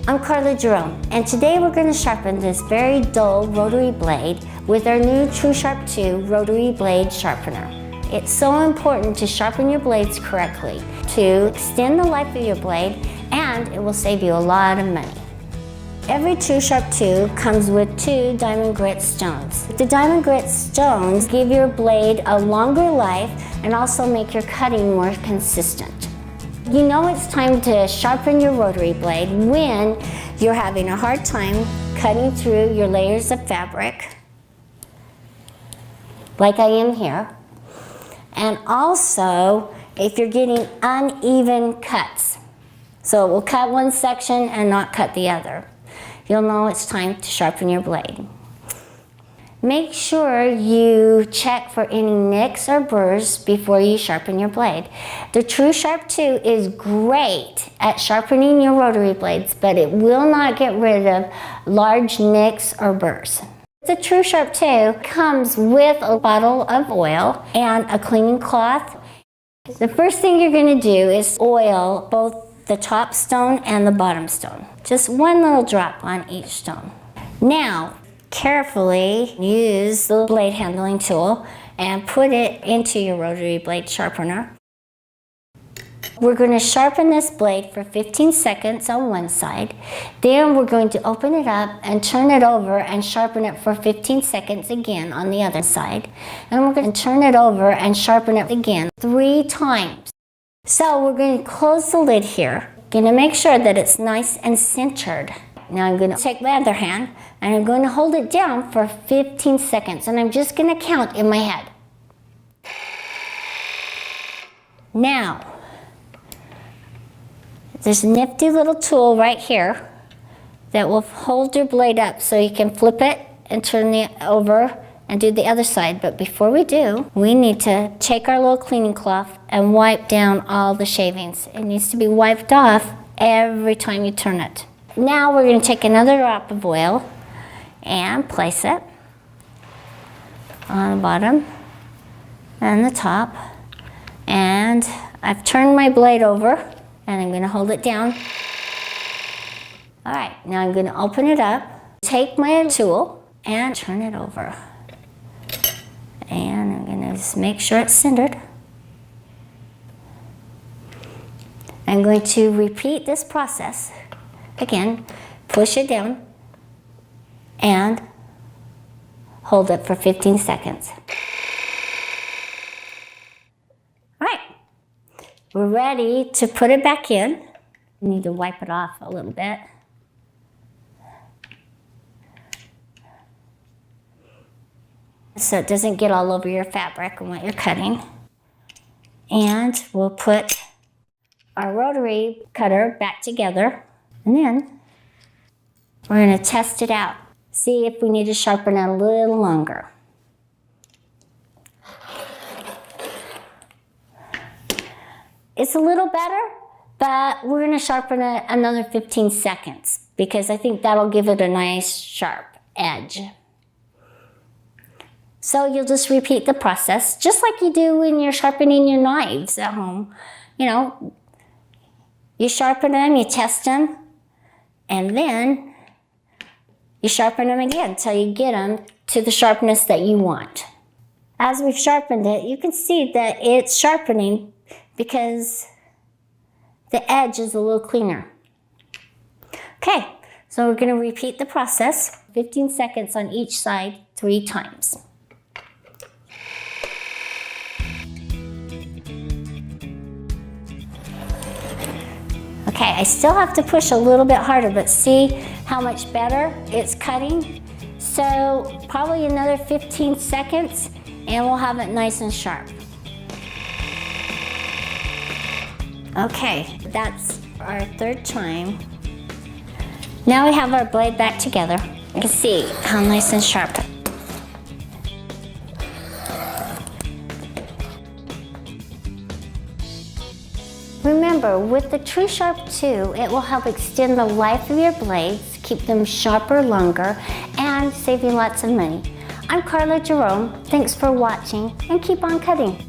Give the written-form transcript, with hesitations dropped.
I'm Carla Jerome, and today we're going to sharpen this very dull rotary blade with our new TrueSharp2 rotary blade sharpener. It's so important to sharpen your blades correctly to extend the life of your blade, and it will save you a lot of money. Every TrueSharp2 comes with 2 diamond grit stones. The diamond grit stones give your blade a longer life and also make your cutting more consistent. You know it's time to sharpen your rotary blade when you're having a hard time cutting through your layers of fabric, like I am here, and also if you're getting uneven cuts. So it will cut one section and not cut the other. You'll know it's time to sharpen your blade. Make sure you check for any nicks or burrs before you sharpen your blade. The TrueSharp2 is great at sharpening your rotary blades, but it will not get rid of large nicks or burrs. The TrueSharp2 comes with a bottle of oil and a cleaning cloth. The first thing you're going to do is oil both the top stone and the bottom stone. Just one little drop on each stone. Now, carefully use the blade handling tool and put it into your rotary blade sharpener. We're going to sharpen this blade for 15 seconds on one side. Then we're going to open it up and turn it over and sharpen it for 15 seconds again on the other side. And we're going to turn it over and sharpen it again 3 times. So we're going to close the lid here. Going to make sure that it's nice and centered. Now I'm going to take my other hand and I'm going to hold it down for 15 seconds, and I'm just going to count in my head. Now, there's a nifty little tool right here that will hold your blade up so you can flip it and turn it over and do the other side. But before we do, we need to take our little cleaning cloth and wipe down all the shavings. It needs to be wiped off every time you turn it. Now we're going to take another drop of oil and place it on the bottom and the top. And I've turned my blade over and I'm going to hold it down. All right, now I'm going to open it up, take my tool and turn it over. And I'm going to just make sure it's centered. I'm going to repeat this process. Again, push it down and hold it for 15 seconds. All right, we're ready to put it back in. You need to wipe it off a little bit. So it doesn't get all over your fabric and what you're cutting. And we'll put our rotary cutter back together. And then we're going to test it out. See if we need to sharpen it a little longer. It's a little better, but we're going to sharpen it another 15 seconds because I think that'll give it a nice sharp edge. So you'll just repeat the process just like you do when you're sharpening your knives at home. You know, you sharpen them, you test them, and then you sharpen them again until you get them to the sharpness that you want. As we've sharpened it, you can see that it's sharpening because the edge is a little cleaner. Okay, so we're going to repeat the process, 15 seconds on each side, 3 times. Okay, I still have to push a little bit harder, but see how much better it's cutting? So probably another 15 seconds and we'll have it nice and sharp. Okay, that's our 3rd time. Now we have our blade back together. You can see how nice and sharp. Remember, with the TrueSharp2, it will help extend the life of your blades, keep them sharper longer, and save you lots of money. I'm Carla Jerome. Thanks for watching, and keep on cutting.